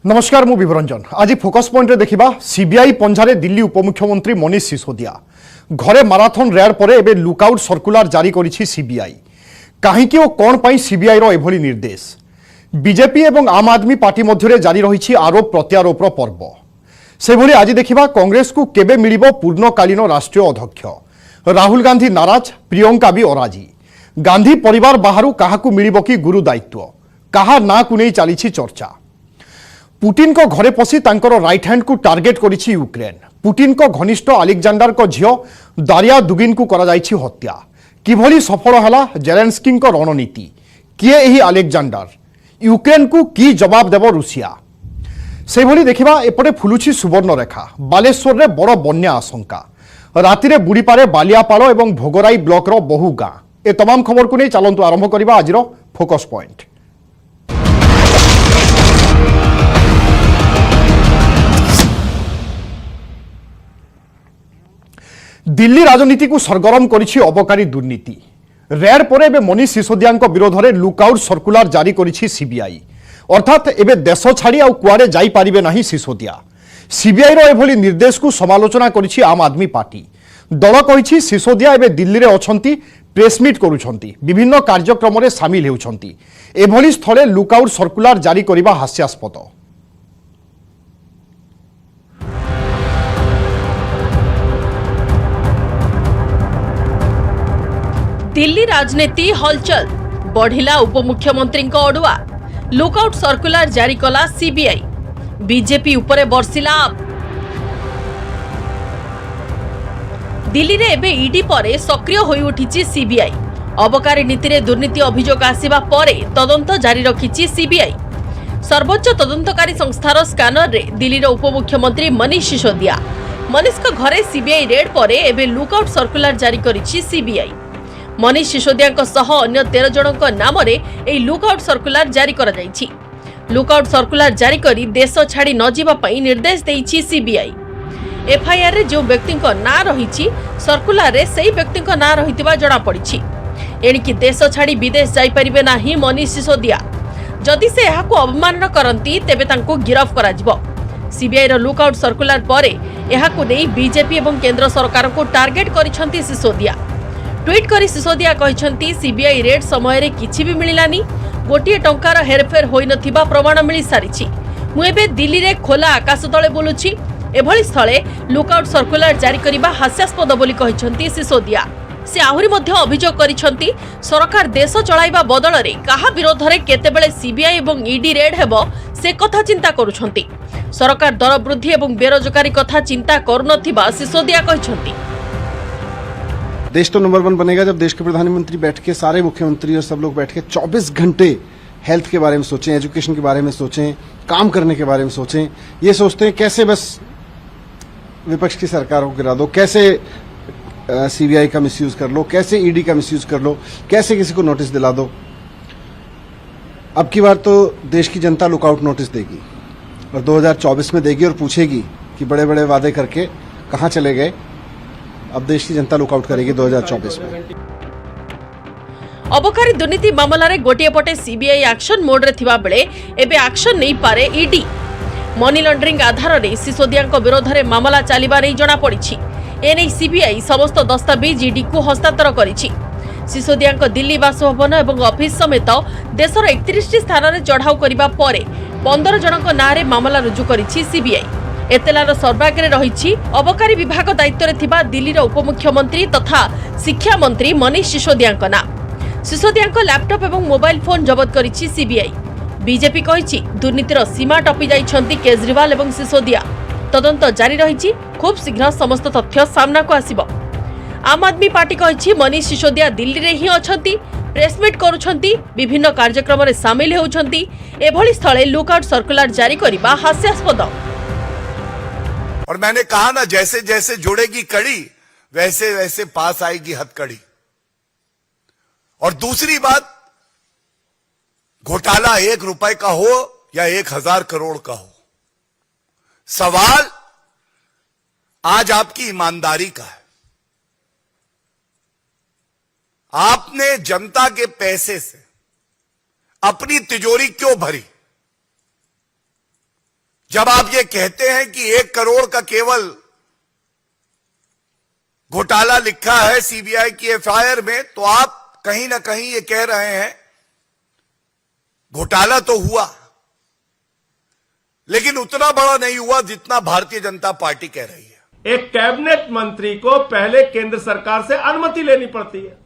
नमस्कार मु विभरंजन आज फोकस पॉइंट रे देखिबा सीबीआई पंजारे दिल्ली उपमुख्यमंत्री मनीष सिसोदिया घरे माराथन रेड पर एबे लुकआउट सर्कुलर जारी करिछि सीबीआई काहेकि ओ कोन पई सीबीआई रो एभली निर्देश बीजेपी एवं आम आदमी पार्टी मध्य जारी रही आरोप प्रत्यारोप पर्व से भली आज देखिबा कांग्रेस को केबे मिलिबो पूर्णकालीन राष्ट्रीय अध्यक्ष राहुल गांधी नाराज प्रियंका भी अराजी गांधी परिवार बाहरु काहाकू मिलिबो कि गुरु दायित्व काहा ना को नै चलीछि चर्चा पुटिन को घरे पशि तांकर राइट हैंड को टार्गेट करिछि यूक्रेन पुटिन को घनिष्ठ अलेक्जेंडर को झियो दारिया दुगिन को करा जाइछि हत्या किभली सफल हला जेलेंस्की को रणनीति किए एही अलेक्जेंडर यूक्रेन को की जवाब देव रूसिया से भली देखिबा एपटे फुलुछि सुवर्णरेखा बालेश्वर रे बड़ बन्या आशंका राति बुड़ी पारे बालियापाल और भोगराई ब्लॉक रो बहु गाँ ए तमाम खबर को नहीं चलतु आरंभ करबा आज फोकस पॉइंट। दिल्ली राजनीति को सरगरम करिछि अबकारी दुर्नीति रेड पर एबे मनीष सिसोदिया विरोध में लुकआउट सर्कुलर जारी करिछि सीबीआई अर्थात एबे देश छाड़ी आउ कुआडे जाई पारिबे नाही सिसोदिया सीबीआई रो एभली निर्देश को समालोचना करिछि आम आदमी पार्टी दल कहिछि सिसोदिया एबे दिल्ली रे अछंती प्रेसमिट करुछंती विभिन्न कार्यक्रम में सामिल हेउछंती एभली स्थले लुकआउट सर्कुलर जारी करिबा हास्यास्पद। दिल्ली राजनीति हलचल बढ़िला उपमुख्यमंत्री अड़ुआ लुकआउट सर्कुलर जारी कला सीबीआई बीजेपी उपरे बर्षिला दिल्ली रे एबे ईडी परे सक्रिय होई उठिछि सीबीआई अबकारी नीति रे दुर्नीति अभियोग आसिबा परे तदंत जारी रखिछि सीबीआई सर्वोच्च तदंतकारी संस्थार स्कैनर रे दिल्ली रो उपमुख्यमंत्री मनीष सिसोदिया मनीष को घरे सीबीआई रेड परे एबे लुकआउट सर्कुलर जारी करिछि सीबीआई मनीष सिसोदिया सह अन्य 13 जनक नाम लुकआउट सर्कुलर जारी करा जाइछि लुकआउट सर्कुलर जारी करी देश छाड़ी न जीवा पई निर्देश देइछि सीबीआई एफआईआर रे जो व्यक्ति ना रही सर्कुलर रे सही व्यक्ति ना रहितिबा जणा पड़िछि एणिकी देश छाड़ी विदेश जाई परिबे नाही मनीष सिसोदिया जदि से एहाकू अवमानना करंती तेबे तांको गिरफ करा जिवो सीबीआई रो लुकआउट सर्कुलर परे एहाकू नै बीजेपी एवं केंद्र सरकार को टार्गेट करिसंती सिसोदिया ट्वीट करी सिसोदिया कहछंती सीबीआई रेड समय रे किछि भी मिलिलानी गोटिए टंकार हेरफेर होई नथिबा प्रमाण मिली सारिछि मु एबे दिल्ली रे खोला आकाश तळे बोलुछि एभली स्थळे लुकआउट सर्कुलर जारी करिबा हास्यास्पद बोली कहछंती सिसोदिया से आहुरी मध्य अभियोग करिसंती सरकार देश चलाइबा बदल रे काहा विरोध रे केतेबेले सीबीआई एवं ईडी रेड हेबो से कथा चिंता करूछंती सरकार दर वृद्धि एवं बेरोजगारी कथा चिंता करूनथिबा सिसोदिया कहछंती देश तो नंबर 1 बनेगा जब देश के प्रधानमंत्री बैठ के सारे मुख्यमंत्री और सब लोग बैठ के 24 घंटे हेल्थ के बारे में सोचें, एजुकेशन के बारे में सोचें, काम करने के बारे में सोचें। ये सोचते हैं कैसे बस विपक्ष की सरकार को गिरा दो, कैसे सीबीआई का मिसयूज कर लो, कैसे ईडी का मिसयूज कर लो, कैसे किसी को नोटिस दिला दो। अब की बार तो देश की जनता लुकआउट नोटिस देगी और 2024 में देगी और पूछेगी कि बड़े बड़े वादे करके कहाँ चले गए। अब देश की जनता लुकआउट करेगी 2024 में। अबकारी दुर्नीति मामला रे गोटिए पटे सीबीआई एक्शन मोड रे थिबा बेले एबे एक्शन नहीं पारे ईडी मनी लॉन्ड्रिंग आधार रे सिसोदिया विरोध रे मामला चलिबा नै जणा पड़िछि एनै सीबीआई समस्त दस्तावेज ईडी को हस्तांतर करिछि सिसोदिया दिल्ली बासभवन एवं ऑफिस समेत देशर 31 स्थान रे चढ़ाऊ करिबा परे 15 जनक नारे मामला रुजु करिछि सीबीआई एतेलार सर्वाग्रे रही अबकारी विभाग दायित्व रे थिबा दिल्ली रो उपमुख्यमंत्री तथा शिक्षा मंत्री मनीष सिसोदिया नाम सिसोदिया लैपटॉप एवं मोबाइल फोन जबत करिछि सीबीआई बीजेपी कहिछि दुर्नीतिर सीमा टपी जाइछंती केजरीवाल एवं सिसोदिया तदंत जारी रही खूब शीघ्र समस्त तथ्य सामना को आसिबो आम आदमी पार्टी कहिछि मनीष सिसोदिया दिल्ली रे ही अछंती प्रेसमिट करूछंती विभिन्न कार्यक्रम रे शामिल हेउछंती एभली स्थले लुकआउट सर्कुलर जारी करिबा हास्यास्पद। और मैंने कहा ना जैसे जैसे जुड़ेगी कड़ी वैसे वैसे पास आएगी हथकड़ी। और दूसरी बात घोटाला 1 रुपए का हो या 1000 करोड़ का हो सवाल आज आपकी ईमानदारी का है। आपने जनता के पैसे से अपनी तिजोरी क्यों भरी? जब आप ये कहते हैं कि 1 करोड़ का केवल घोटाला लिखा है सीबीआई की एफआईआर में, तो आप कहीं ना कहीं ये कह रहे हैं घोटाला तो हुआ, लेकिन उतना बड़ा नहीं हुआ जितना भारतीय जनता पार्टी कह रही है। एक कैबिनेट मंत्री को पहले केंद्र सरकार से अनुमति लेनी पड़ती है।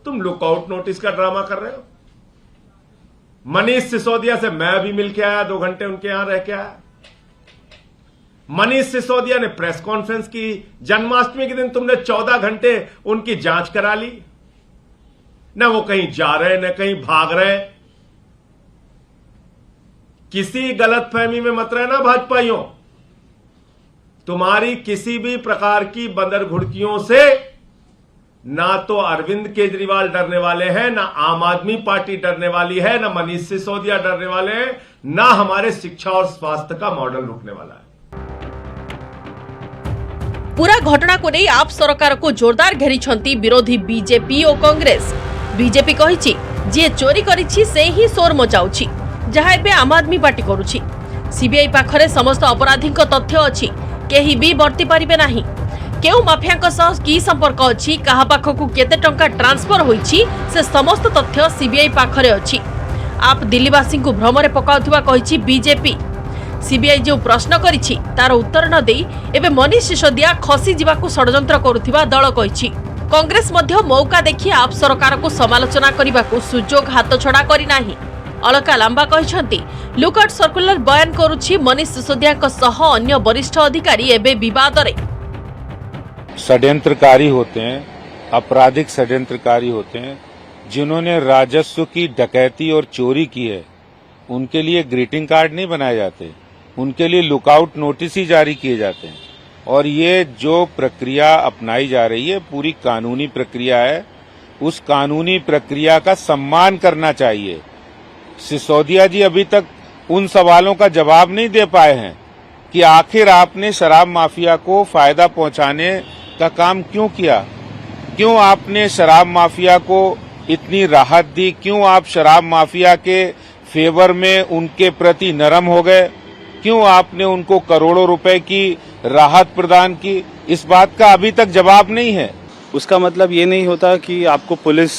तुम लुकआउट नोटिस का ड्रामा कर रहे हो। मनीष सिसोदिया से मैं भी मिलके आया, 2 घंटे उनके यहां रह के आया। मनीष सिसोदिया ने प्रेस कॉन्फ्रेंस की। जन्माष्टमी के दिन तुमने 14 घंटे उनकी जांच करा ली। न वो कहीं जा रहे न कहीं भाग रहे। किसी गलतफहमी में मत रहना भाजपाइयों। तुम्हारी किसी भी प्रकार की बंदर घुड़कियों से ना तो अरविंद केजरीवाल डरने वाले हैं, ना आम आदमी पार्टी डरने वाली है, ना मनीष सिसोदिया डरने वाले हैं, ना हमारे शिक्षा और स्वास्थ्य का मॉडल रुकने वाला है। पूरा घटना को नहीं आप सरकार को जोरदार घेरी विरोधी बीजेपी और कांग्रेस। बीजेपी कहिछि जे चोरी करिछि से ही शोर मचाउछि, जहा एबे आम आदमी पार्टी करुछि। सीबीआई पाखरे समस्त अपराधी तथ्य अछि, केही भी बर्ती पारिबे नाही। केउ माफिया सह की संपर्क अछि, कहा पाखकु केते टंका ट्रांसफर होइछि, से समस्त तथ्य सीबीआई पाखरे अछि। आप दिल्लीवासी को भ्रमरे पकाउथुवा कहिछि बीजेपी। सीबीआई जो प्रश्न करिछि तार उत्तर न देई एबे मनीष सिसोदिया खसी जिबाकु षडयंत्र करुथिबा दल कहिछि। कांग्रेस मध्य मौका देखि आप सरकार को समालोचना करिबाकु सुजोग हाथ छड़ा करि नाही। अलका लांबा कहिसंती लुकआउट सर्कुलर बयान करुछि मनीष सिसोदिया सह अन्य वरिष्ठ अधिकारी एबे विवाद रे षड्यंत्रकारी होते हैं, आपराधिक षड्यंत्रकारी होते हैं। जिन्होंने राजस्व की डकैती और चोरी की है उनके लिए ग्रीटिंग कार्ड नहीं बनाए जाते, उनके लिए लुकआउट नोटिस ही जारी किए जाते हैं। और ये जो प्रक्रिया अपनाई जा रही है पूरी कानूनी प्रक्रिया है, उस कानूनी प्रक्रिया का सम्मान करना चाहिए। सिसोदिया जी अभी तक उन सवालों का जवाब नहीं दे पाए हैं कि आखिर आपने शराब माफिया को फायदा पहुंचाने का काम क्यों किया, क्यों आपने शराब माफिया को इतनी राहत दी, क्यों आप शराब माफिया के फेवर में उनके प्रति नरम हो गए, क्यों आपने उनको करोड़ों रुपए की राहत प्रदान की। इस बात का अभी तक जवाब नहीं है। उसका मतलब ये नहीं होता कि आपको पुलिस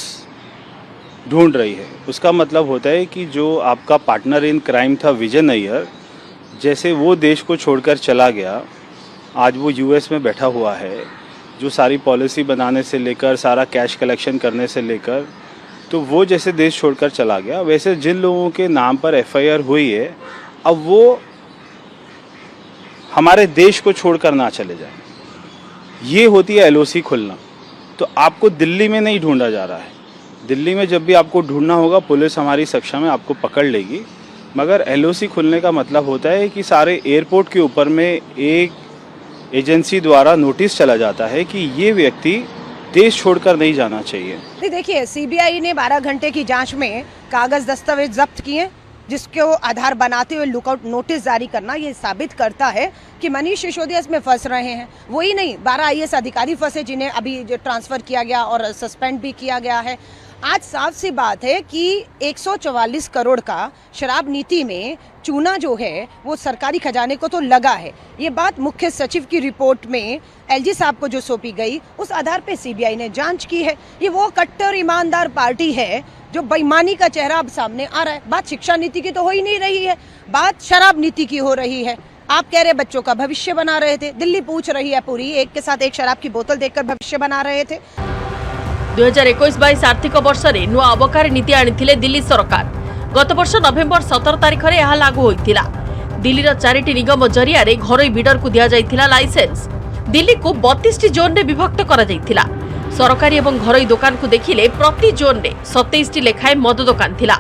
ढूंढ रही है। उसका मतलब होता है कि जो आपका पार्टनर इन क्राइम था विजय नैयर, जैसे वो देश को छोड़कर चला गया, आज वो यूएस में बैठा हुआ है, जो सारी पॉलिसी बनाने से लेकर सारा कैश कलेक्शन करने से लेकर, तो वो जैसे देश छोड़कर चला गया, वैसे जिन लोगों के नाम पर एफआईआर हुई है अब वो हमारे देश को छोड़कर ना चले जाए। ये होती है एलओसी खुलना। तो आपको दिल्ली में नहीं ढूंढा जा रहा है। दिल्ली में जब भी आपको ढूंढना होगा पुलिस हमारी सक्षा में आपको पकड़ लेगी, मगर एलओसी खुलने का मतलब होता है कि सारे एयरपोर्ट के ऊपर में एक एजेंसी द्वारा नोटिस चला जाता है कि ये व्यक्ति देश छोड़कर नहीं जाना चाहिए। देखिए, सीबीआई ने 12 घंटे की जांच में कागज दस्तावेज जब्त किए, जिसको आधार बनाते हुए लुकआउट नोटिस जारी करना ये साबित करता है कि मनीष सिसोदिया इसमें फंस रहे हैं। वही नहीं, 12 आईएएस अधिकारी फंसे जिन्हें अभी ट्रांसफर किया गया और सस्पेंड भी किया गया है। आज साफ सी बात है कि 144 करोड़ का शराब नीति में चूना जो है वो सरकारी खजाने को तो लगा है। ये बात मुख्य सचिव की रिपोर्ट में एलजी साहब को जो सौंपी गई, उस आधार पे सीबीआई ने जांच की है। ये वो कट्टर ईमानदार पार्टी है जो बेईमानी का चेहरा अब सामने आ रहा है। बात शिक्षा नीति की तो हो ही नहीं रही है, बात शराब नीति की हो रही है। आप कह रहे बच्चों का भविष्य बना रहे थे, दिल्ली पूछ रही है पूरी, एक के साथ एक शराब की बोतल देखकर भविष्य बना रहे थे। 2021-22 आर्थिक वर्ष में नुआ अबकारी नीति आनिथिले दिल्ली सरकार। गत वर्ष नवेम्बर 17 तारिख में यह लागू होइतिला। दिल्लीर 4टी निगम जरिया रे घरोई बिडर को दिया जाइथिला लाइसेंस। दिल्ली को 32टी जोन रे विभक्त करा जाइथिला। सरकारी एवं घरोई दुकान को देखिले प्रति जोन रे 27टी लेखाए मद दुकान थिला।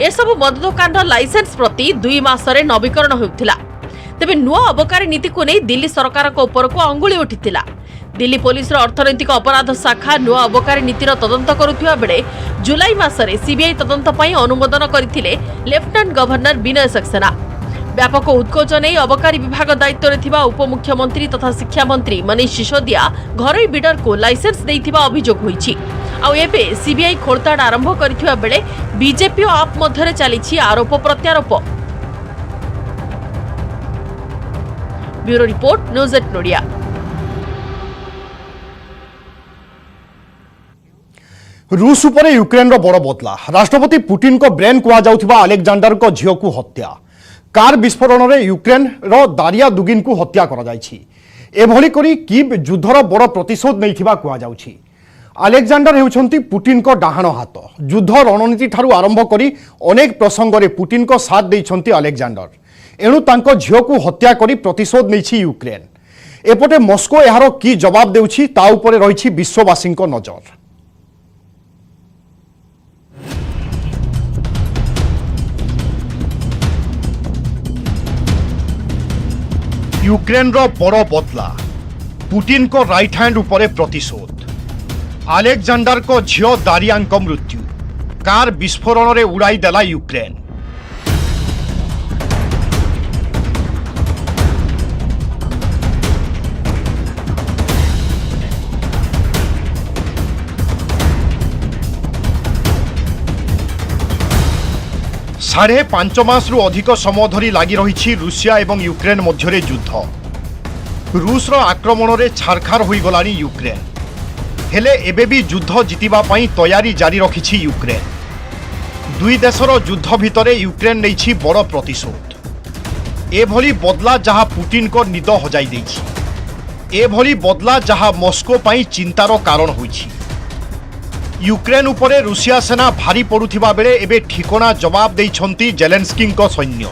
ए सब मद दुकान रो लाइसेंस प्रति 2 मास रे नवीकरण होउथिला। तेबे नुआ अबकारी नीति को नहीं दिल्ली सरकार को ऊपर को अंगुली उठिथिला। दिल्ली पुलिस अर्थनैतिक अपराध शाखा नुआ अबकारी नीतिर तदंत करुथिबा बेले जुलाई मासरे सीबीआई तदंत पई अनुमोदन करथिले लेफ्टिनेंट गवर्नर विनय सक्सेना। व्यापक उत्कोच नहीं अबकारी विभाग दायित्व में थिबा उपमुख्यमंत्री तथा शिक्षा मंत्री मनीष सिसोदिया घरोई बिडर को लाइसेंस देइथिबा अभियोग होईछि। आ एबे सीबीआई खोलताड़ आरंभ करथिबा बेले बीजेपी और आप मध्यरे चलीछि आरोप प्रत्यारोप। Bureau report news 8 Odia. रूस उपरे यूक्रेन रो बड़ बदला। राष्ट्रपति पुतिन को ब्रेन कुआ जाउथिबा अलेक्जेंडर को झियो को हत्या। कार विस्फोरण रे यूक्रेन रो दारिया दुगिन को हत्या करा जायछि। एभली करी कीव युद्धर बड़ प्रतिशोध नैथिबा कुआ जाउछि। अलेक्जेंडर हेउछंती पुतिन को डाहाण हाथ। युद्ध रणनीति ठारू आरंभ करी अनेक प्रसंग रे पुतिन को साथ दैछंती अलेक्जेंडर। एणु तांको झियो को हत्या करी प्रतिशोध नैछि यूक्रेन। एपटे मस्को एहारो की जवाब देउछि ता उपरे रहिछि विश्ववासी को नजर। यूक्रेन रो बड़ बदला। पुतिन को राइट हैंड उपरे प्रतिशोध। अलेक्जेंडर को झियो दारियांक मृत्यु। कार विस्फोरण रे उड़ाई देला यूक्रेन। साढ़े 5 मास रु अधिक समय धरी लगी रही रूसिया एवं यूक्रेन मध्य युद्ध। रूस रो आक्रमण रे छारखार होई गलानी यूक्रेन। हेले एबे भी युद्ध जितिबा पई तैयारी जारी रखिछि यूक्रेन। दुई देशर युद्ध भितरे यूक्रेन नैछि बड़ प्रतिशोध। एभली बदला जहा पुतिन को निद हजाई दैछि। एभली बदला जहा मस्को पई चिंतार कारण होइछि। यूक्रेन उपरे रूसिया सेना भारी पड़ुथिबा बेले एबे ठिकना जवाब दैछंती जेलेंस्की को सैन्य।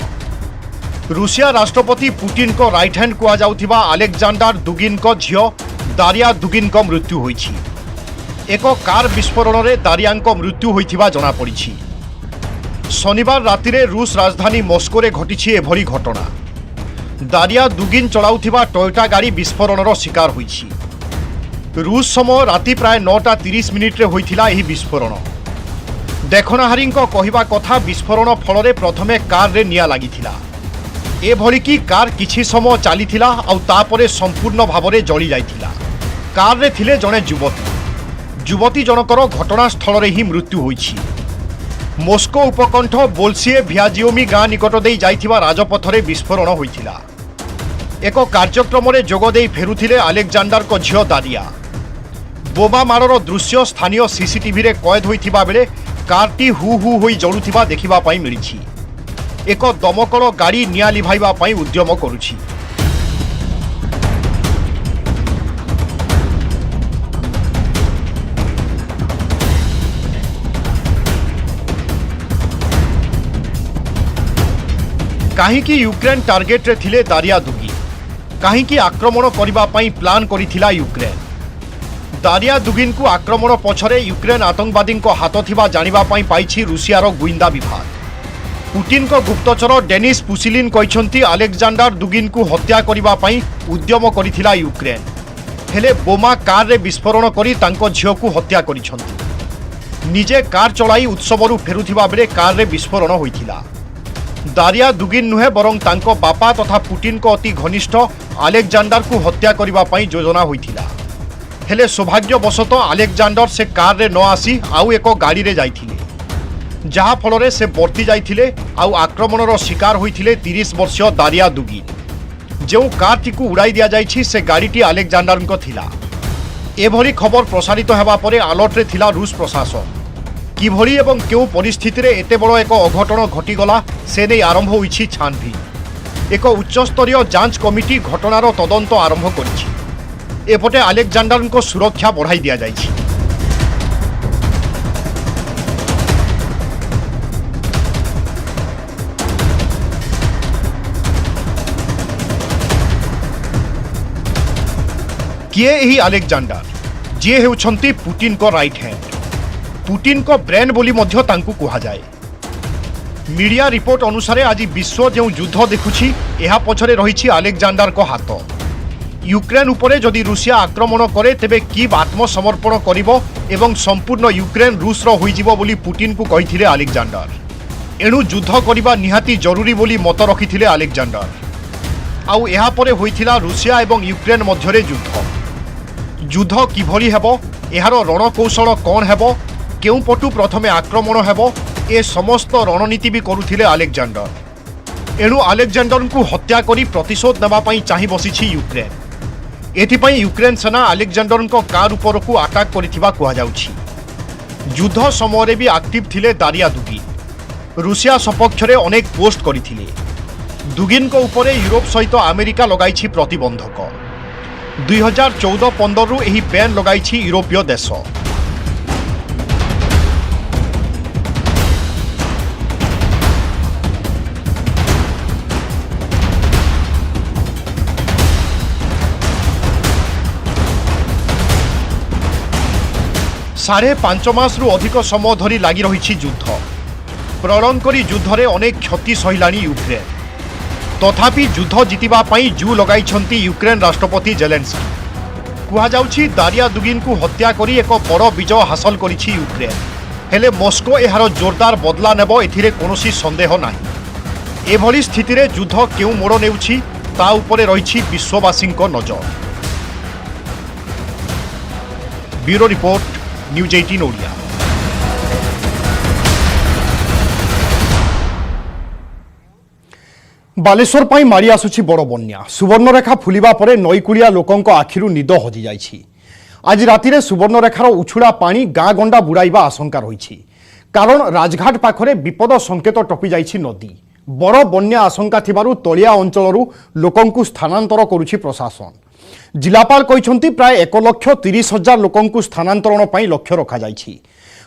रूसिया राष्ट्रपति पुतिन को राइट हैंड कुआ जाउथिबा अलेक्जेंडर दुगिन को झियो दारिया दुगिन को मृत्यु होइछि। एक कार विस्फोरण रे दारियांक मृत्यु होइथिबा जणा पड़िछि। शनिवार राति रे रूस राजधानी मस्को रे घटिछि एभली घटना। दारिया दुगिन चलाउथिबा टोयोटा गाड़ी विस्फोरणर शिकार होइछि। रूस समय राति प्राय 9:30 रे होइथिला एही विस्फोरण। देखनाहारी कहिबा कथा विस्फोरण फल रे प्रथमे कार रे निया लागिथिला। एभली कि कार किछि समय चलीथिला आउ तापरे संपूर्ण भाव रे जली जाइथिला। कार रे थिले जणे युवती जनकर घटनास्थल रे ही मृत्यु होइछि। मस्को उपकंठ बोल्सिए भ्याजिओमी गाँ निकट देई जाइथिबा राजपथ रे विस्फोरण होइथिला। एक कार्यक्रम रे जोग देई फेरुथिले अलेक्जेंडर को झियो दारिया। बोमा मारर दृश्य स्थानीय सीसीटीवी रे कैद होइथिबा बेले कारटी हु हु होई जळुथिबा देखिबा पई मिलिछि। एक दमकल गाड़ी निया लिभाइबा पई उद्यम करुछि। काहींकि यूक्रेन टार्गेट रे थिले दारिया दुगी। काहींकि आक्रमण करिबा पई प्लान करिथिला यूक्रेन। दारिया दुगिन को आक्रमण पछरे यूक्रेन आतंकवादी को हाथ थिबा जानिबा पई पाइछि रूसियार गुइंदा विभाग। पुतिन को गुप्तचर डेनिस पुसिलिन कहिसंती अलेक्जेंडर दुगिन को हत्या करिबा पई उद्यम करिथिला यूक्रेन। हेले बोमा कार रे विस्फोरण करी तांको झियो को हत्या करिसंती। निजे कार चलाई उत्सवरु फेरुथिबा बेले कार रे विस्फोरण होइथिला। दारिया दुगिन नुहे बरं तांको बापा तथा पुतिन को अति घनिष्ठ अलेक्जेंडर को हत्या करिबा पई योजना होइथिला। हेले सौभाग्यवशत अलेक्जेंडर से कार रे न आसी आउ एक गाड़ी रे जाइथिले, जहा फल रे से बर्ती जाइथिले आउ आक्रमणर शिकार होइथिले 30 वर्षीय दारिया दुगिन। जो कारटी को उड़ाई दिया जाइछि से गाड़ीटी अलेक्जेंडर को थिला। एभली खबर प्रसारित हेबा परे अलर्ट रे थिला रूस प्रशासन। किभली एवं केउ परिस्थिति रे एते बड़ एक अघटन घटिगला से नै आरंभ होइछि छानभिन। एक उच्चस्तरीय जांच कमिटी घटनार तदंत आरंभ करिछि। एपटे अलेक्जेंडर को सुरक्षा बढ़ाई दिया जाइछि। किए एही अलेक्जेंडर जे हेउछंती पुतिन को राइट हैंड, पुतिन को ब्रेन बोली मध्य तांकु कुहा जाए। मीडिया रिपोर्ट अनुसार आज विश्व जो युद्ध देखुछि एहा पछरे रहिछि अलेक्जेंडर को हाथ। यूक्रेन उपरे जदि रूसिया आक्रमण करे तेबे कीव आत्मसमर्पण करिवो एवं संपूर्ण यूक्रेन रूसर होइजिवो बोली पुतिन को कहिथिले अलेक्जेंडर। एणु युद्ध करिबा निहाती जरूरी बोली मत रखिथिले अलेक्जेंडर। आउ एहा परे होइथिला रूसिया एवं यूक्रेन मध्यरे युद्ध किभली हेबो, एहार रणकौशल कौन हेबो, केउ पटु प्रथमे आक्रमण हेबो, ए समस्त रणनीति भी करुथिले अलेक्जेंडर। एणु आलेक्जेंडर को हत्या करी प्रतिशोध नेबा पई चाहि बसिछि यूक्रेन। एथिपई यूक्रेन सेना आलेक्जेंडर कार उपर को आटाक करिथिबा कुहा जाउछि। युद्ध समय भी एक्टिव थिले दारिया दुगिन। रूसिया सपक्ष रे अनेक पोस्ट करिथिले। दुगिन को उपरे यूरोप सहित अमेरिका लगाइछि प्रतिबंधक। 2014-15 रु एही बैन लगाइछि यूरोपीय देश। साढ़े 5 मास रु अधिक समय धरी लगी रही युद्ध। प्रलंकरी युद्ध में अनेक क्षति सहिलाणी यूक्रेन। तथापि युद्ध जितिबा पई जू लगाइछंती यूक्रेन राष्ट्रपति जेलेन्स्की। कुहाजाउछि दारिया दुगिन को हत्या करी एक बड़ विजय हासिल करिछि यूक्रेन। हेले मस्को एहार जोरदार बदला नेब एथिरे कोनोसी संदेह नाही। एभली स्थिति रे युद्ध केउ मोड़ नेउछि ता उपरे रहिछि विश्ववासींक नजर। Bureau report, news 18 Odia. Baleswar पाई मारी आसुछि बड़ बन्या। सुवर्णरेखा फुलिबा परे नईकुलिया लोकंक आखिरु निद हजि जाइछि। आज रातिरे सुवर्णरेखार उछुड़ा पानी गाँ गंडा बुड़ाइबा आशंका रहिछि। कारण राजघाट पाखरे विपद संकेत टपि जाइछि नदी। बड़ बन्या आशंका थिबारु तलिया अंचलरू लोकंकु स्थानांतर करुछि प्रशासन। जिलापाल कहिसंती प्राय 1,30,000 लोकंकु स्थानांतरण पई लक्ष्य रखा जाइछि।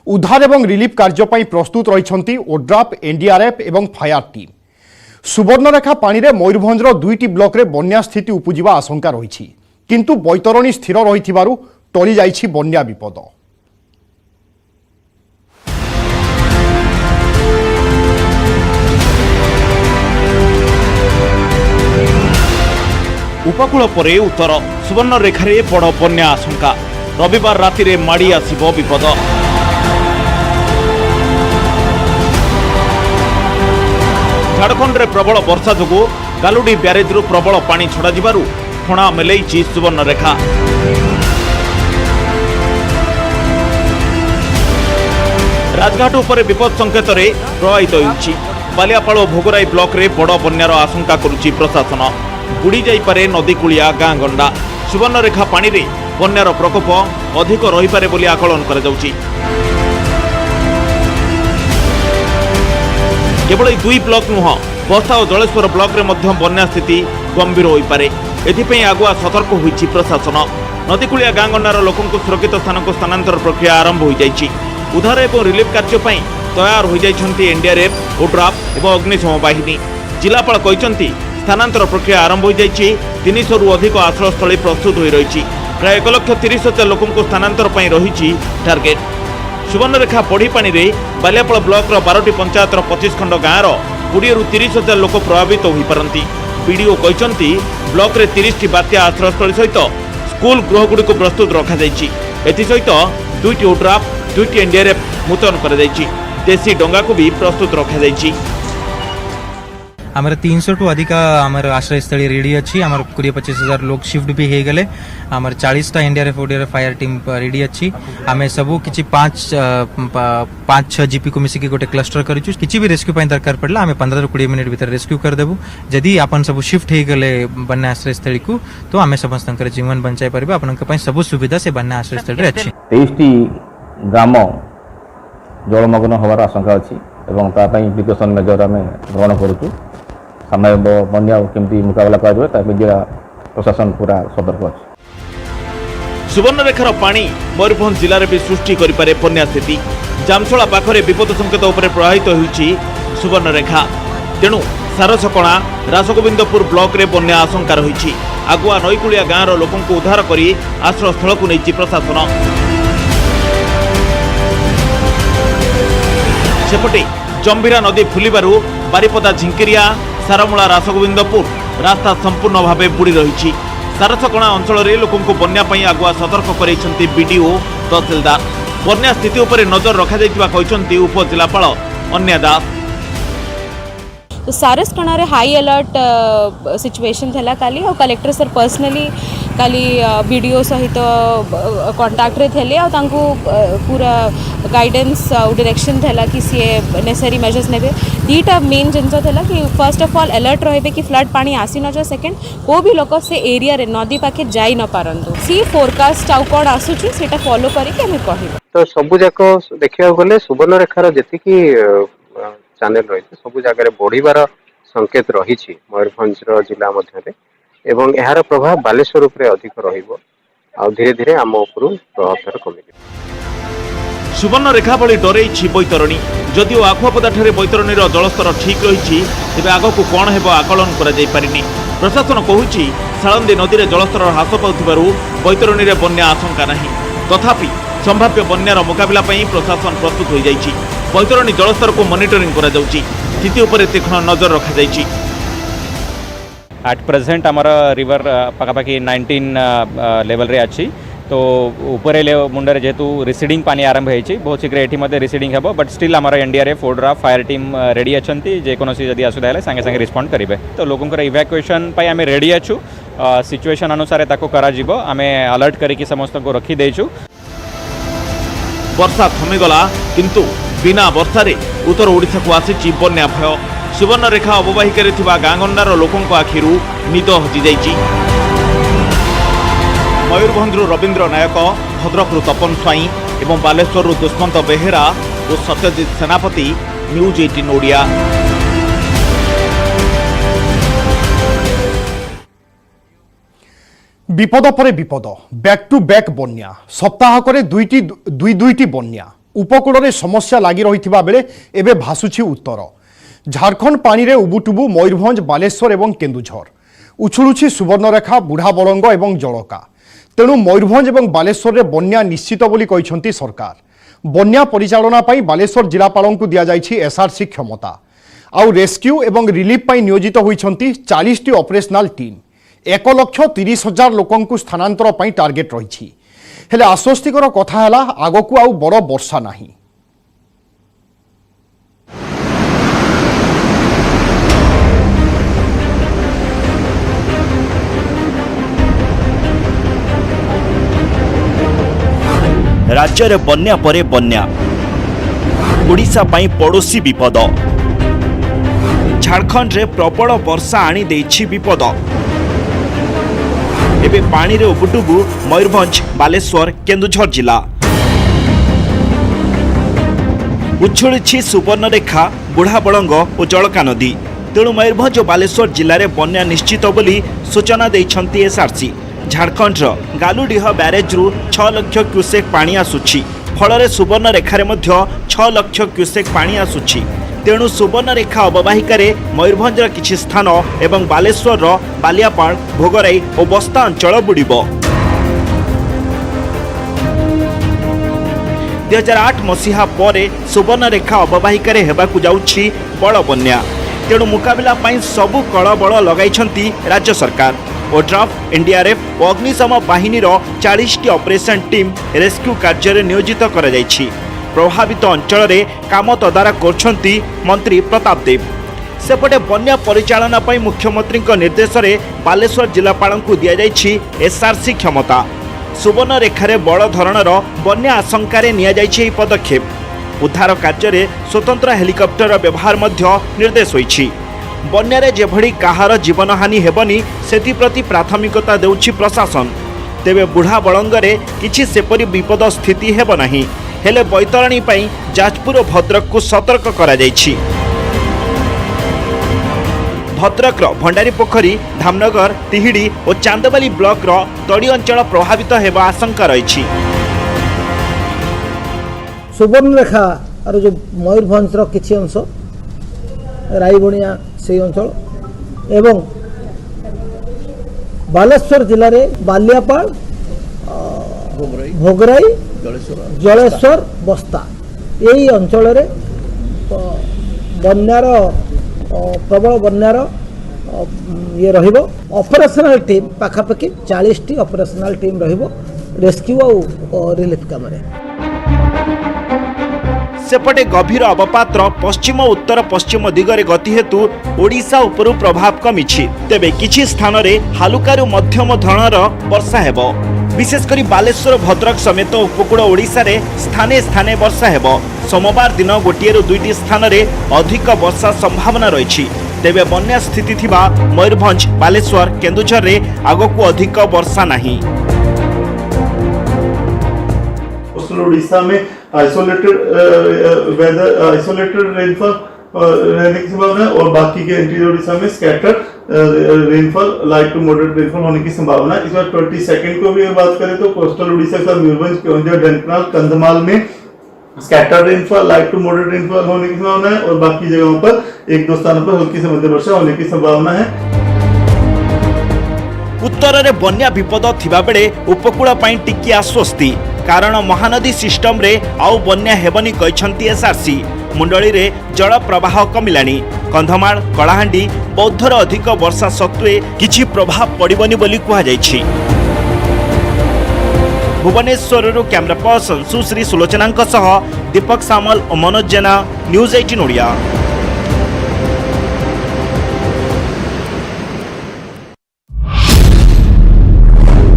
उद्धार एवं रिलीफ कार्य पई प्रस्तुत रहिसंती ओड्राफ, एनडीआरएफ एवं फायर टीम। सुवर्णरेखा पानी रे मयूरभंजर 2टी ब्लॉक रे बन्या स्थिति उपजिबा आशंका रहिछि, किंतु बैतरणी स्थिर रहिथिबारु टळी जाइछि बन्या विपद। उपकूल परे उत्तर सुवर्णरेखारे बड़ बन्या आशंका। रविवार राति माड़ी आसिब विपद। झारखंड रे प्रबल वर्षा जोगु गालुडी ब्यारेजरू प्रबल पानी छड़ा जिबारु फणा मेलैछि सुवर्णरेखा। राजघाट उपरे विपद संकेत रे प्रवाहित होइछि। बालियापाल और भोगराई ब्लॉक रे बड़ बन्यार आशंका करुछि प्रशासन। बुड़ी जाइपारे नदीकूलिया गाँ गंडा। सुवर्णरेखा पानी रे बन्यार प्रकोप अधिक रहिपारे बोली आकलन करा जाउछि। केवल 2 ब्लॉक नुह, बस्ता और जलेश्वर ब्लॉक रे मध्य बन्या स्थिति गंभीर होइपारे। एथिपई आगुआ सतर्क होइछि प्रशासन। नदीकूलिया गाँ गंडार लोकंकु सुरक्षित स्थान को स्थानांतर प्रक्रिया आरंभ हो जाइछि। उद्धार एवं रिलीफ कार्य पई तैयार हो जाइछन्ति एनडीआरएफ, ओड्राफ एवं अग्निशम बाहिनी। जिलापाल कहिसंती स्थानांतर प्रक्रिया आरंभ हो जाइछि। 300 रु अधिक आश्रयस्थली प्रस्तुत हो रही। प्राय 1,30,000 लोकंकु स्थानांतर पई रहिछि टार्गेट। सुवर्णरेखा बढ़ी पानी रे बालियापाल ब्लॉक 12टी पंचायत 25 खंड गाँव 20 रु 30,000 लोक प्रभावित हो पारती। बीडीओ कहिसंती ब्लॉक रे 30टी बात्या आश्रयस्थली सहित स्कूल गृहगुड़ी को प्रस्तुत रखा जाइछि। एथि सहित 2टी ओड्राफ, 2टी एनडीआरएफ मुतयन करा जाइछि। देशी डंगा को भी प्रस्तुत रखा जाइछि। आमर 300 टू अधिक आमर आश्रयस्थली रेडी अच्छी। आमर 20-25,000 लोग शिफ्ट भी हो गले। आमर 40टा एनडीआरएफ ओडीआरएफ फायर टीम रेडी अच्छी। आम सबू किछि 5-6 जीपी को मिसिकी गोटे क्लस्टर करिछु। किछि भी रेस्क्यू पई दरकार पड़ला आम 15 ରୁ 20 मिनिट भीतर रेस्क्यू कर देबु। जदि आपन सब शिफ्ट हो गले बन्या आश्रयस्थली को तो आम समस्त जीवन बंचाई परबे। आपनक पई सब सुविधा से बन्या आश्रयस्थली अच्छी। 23टी ग्राम जलमग्न होवार आशंका अच्छी एवं ता पई प्रिकॉशन मेजर आम ग्रहण करूछु। समय बन्या केमती मुकाबला करा जिला प्रशासन पूरा सतर्क अच्छे। सुवर्णरेखार पानी मयूरभंज जिले में भी सृष्टि करिपारे बन्या स्थिति। जामसोला पाखरे विपद संकेत उपरे प्रवाहित होइछि सुवर्णरेखा। तेणु सारसकणा, रासगोविंदपुर ब्लॉक रे बन्या आशंका रहिछि। आगुआ नईकुलिया गाँवर लोकंकु उद्धार करी आश्रयस्थल को नेइछि प्रशासन। सेपटे जंभीरा नदी फुलिबारु बारिपदा, झिंकिरिया, सारमूला, रासगोविंदपुर रास्ता संपूर्ण भावे बुड़ी रही। सारसकणा अंचल में लोकों को बन्या पई आगुआ सतर्क कराइछन्ति बीडीओ, तहसीलदार। बन्या स्थिति उपरे नजर रखा जाइतिबा कहिछन्ति उपजिलापाल अन्या दास। तो सारस कणारे हाई अलर्ट सिचुएशन थला काली और कलेक्टर सर पर्सनली काली बीडीओ सहित कांटेक्ट रे थेले और तांको पूरा गाइडेंस और डायरेक्शन थला कि सी नेसेसरी मेजर्स नेबे दीटा मेन जिनस थला कि फर्स्ट ऑफ ऑल अलर्ट रहबे कि फ्लड पानी आसी न जा सेकंड को भी लोक से एरिया रे नदी पाखे जाई न पारंतु सी फोरकास्ट आउ कोड आसुची सेटा फॉलो करी के हमें कहिबा तो सबु जाक देखिया गले सुवर्णरेखार जेतिकी चैनल रही सबु जगह बढ़िबार संकेत रही मयूरभंज जिला मध्य एवं यार प्रभाव बालेश्वर उपरे अधिक रहिबो आ धीरे धीरे आम उपरु प्रभाव कमी सुवर्णरेखा भली डरई बैतरणी जदिओ आखुआपदाठारे बैतरणीर जलस्तर ठीक रही तेज आगक कौन हेब आकलन कर प्रशासन कहूँ सालंदी नदी में जलस्तर ह्रास पाउथिबारु बैतरणी में बन्या आशंका नहीं तथापि संभाव्य बन्यार मुकाबला प्रशासन प्रस्तुत हो जाइछि बैतरणी जलस्तर को मॉनिटरिंग करा जाउछि स्थिति उपरे तीक्ष्ण नजर रखा जाइछि एट प्रेजेंट आमर रिवर पाखापाखि 19 लेवल रे अच्छी तो ऊपर मुंडे जेहेतु रिसीडिंग पानी आरंभ होती बहुत शीघ्र ये रिसीडिंग हे बट स्टिल आमर एनडीआरएफ ओड्रा फायर टीम रेडी अच्छा जेकोसी जदि असुविधा है सांगे सांगे रिस्पॉन्ड करेंगे तो लोगों इवैक्यूएशन आम रेडी अच्छु सिचुएशन अनुसार आम अलर्ट करके समस्त को रखीदेचु वर्षा थमीगला किंतु बिना वर्षारे उत्तर ओडिशा को आसी बन्या भय सुवर्णरेखा अववाहिकार गाँगंडार लोकों आखिरू निद हजि जाइछि मयूरभंजरू रवींद्र नायक भद्रकरू तपन स्वाई एवं बालेश्वररू दुष्मंत बेहेरा और सत्यजित सेनापति न्यूज 18 ओडिया। विपद पर विपद बैक टू बैक बन्या सप्ताहक दुईटी बन्या उपकूल समस्या लगी रही बेले एबे भासुछि उत्तर झारखंड पानी रे उबुटुबु मयूरभंज बालेश्वर एवं केन्दुझर उछुलुछि सुवर्णरेखा बुढ़ाबलंग एवं जलका तेणु मयूरभंज एवं बालेश्वर रे बन्या निश्चित बोली कहिसंती सरकार बन्या परिचालना पाई बालेश्वर जिलापाल को दिया जाइछि एसआरसी क्षमता आउ रेस्क्यू एवं रिलीफ पाई नियोजित होइछंती 40टी ऑपरेशनल टीम 1,30,000 लोकंकु स्थानांतर पाई टार्गेट रही हेले आश्वस्तिकर कथा है आगकू आउ बड़ वर्षा नहीं राज्य रे बन्या परे बन्या ओडिशा पाई पड़ोसी विपद झारखंड रे प्रबल वर्षा आनी देछि विपद एबे पानी रे उबुटुबु मयूरभंज बालेश्वर केन्दुझर जिला उछुलिछि सुवर्णरेखा बुढ़ाबलंग और जलका नदी तेणु मयूरभंज और बालेश्वर जिले में बन्या निश्चित बोली सूचना देइछंती एसआरसी झारखंड गालुडीह ब्यारेज रु 6 लाख क्यूसेक पानी आसुछि फल सुवर्णरेखार 6 लाख क्यूसेक पानी आसुछि तेणु सुवर्णरेखा अववाहिकार मयूरभंजर किछि स्थान एवं बालेश्वर बालियापाड़ भोगराई और बस्ता अंचल बुड़ीब 2008 मसीहा पर सुवर्णरेखा अववाहिकार हेबाकु जाउछि बड़ बन्या तेणु मुकाबला पाई सबु कल बल लगाइछंती राज्य सरकार ओड्राफ एनडीआरएफ और अग्निशम बाहिनी 40टी ऑपरेशन टीम रेस्क्यू कार्य नियोजित करा जाइछि प्रभावित अंचल रे काम तदारक करछंती मंत्री प्रताप देव सेपटे बन्या परिचालना पाई मुख्यमंत्री निर्देश रे बालेश्वर जिलापाल को दिया जाइछि एसआरसी क्षमता सुवर्णरेखारे बड़ धरणर बन्या आशंकार निया जाइछि पदक्षेप उद्धार कार्य रे स्वतंत्र हेलिकॉप्टर व्यवहार मध्य निर्देश होइछि बन्यारे जेभଳି काहार जीवनहानि हेबनी सेप्रति प्राथमिकता देउछि प्रशासन तेबे बुढ़ा बलंगरे किछि सेपरि विपद स्थिति हेब नाही हेले बैतरणी पाई जाजपुर और भद्रक को सतर्क करा जाइछि भद्रक भंडारी पोखरी धामनगर तिहिड़ी और चांदबाली ब्लॉक तड़ी अंचल प्रभावित हेबा आशंका रही सुवर्णरेखा और जो मयूरभंज किछि अंश रायबणिया से अंचल एवं बालेश्वर जिले में बालियापाड़ भोगराई जलेश्वर बस्ता यही अंचल बन्यार प्रबल बन्यार ये रहिबो ऑपरेशनल टीम पाखापाखि 40टी ऑपरेशनल टीम रहिबो रेस्क्यू और रिलीफ काम रे सेपटे गभीर अवपात्र पश्चिम उत्तर पश्चिम दिगरे गति हेतु ओडिशा उपरु प्रभाव कमिछि। तेबे किछि स्थान रे हालुकारू मध्यम धरणर वर्षा हेबो। विशेषकर बालेश्वर भद्रक समेत उपकूल ओडिशा रे स्थाने स्थाने वर्षा हेबो। सोमवार दिन गोटे रु दुईटी स्थान रे अधिक वर्षा संभावना रही। तेबे बन्या स्थिति थिबा मयूरभंज बालेश्वर केन्दुझर रे आगकू अधिक वर्षा नहीं। उड़ीसा में आइसोलेटेड वेदर आइसोलेटेड रेनफॉल रहने की संभावना है और बाकी के इंटीरियर उड़ीसा में scattered rainfall light to moderate rainfall होने की संभावना है। इस बार 22 को भी बात करें तो कोस्टल उड़ीसा का मयूरभंज केवंझर ढेंकनाल कंधमाल में scattered rainfall light to moderate rainfall होने की संभावना है और बाकी जगहों पर एक दो स्थानों पर हल्की से मध्यम वर्षा होने की संभावना है। उत्तर रे बन्या विपद थिबा बेले उपकूल पई टिकी आश्वस्ति कारण महानदी सिस्टम रे आउ बन्या हेबनी कहछंती एसआरसी। मुंडली रे जल प्रवाह कमिलानी। कंधमाल कलाहांडी बौद्धर अधिक वर्षा सत्वे किछि प्रभाव पड़िबनी बोली कुहा जायछि। भुवनेश्वर कैमरा पर्सन सुश्री सुलोचना सह दीपक सामल और मनोज जेना न्यूज 18 ओडिया।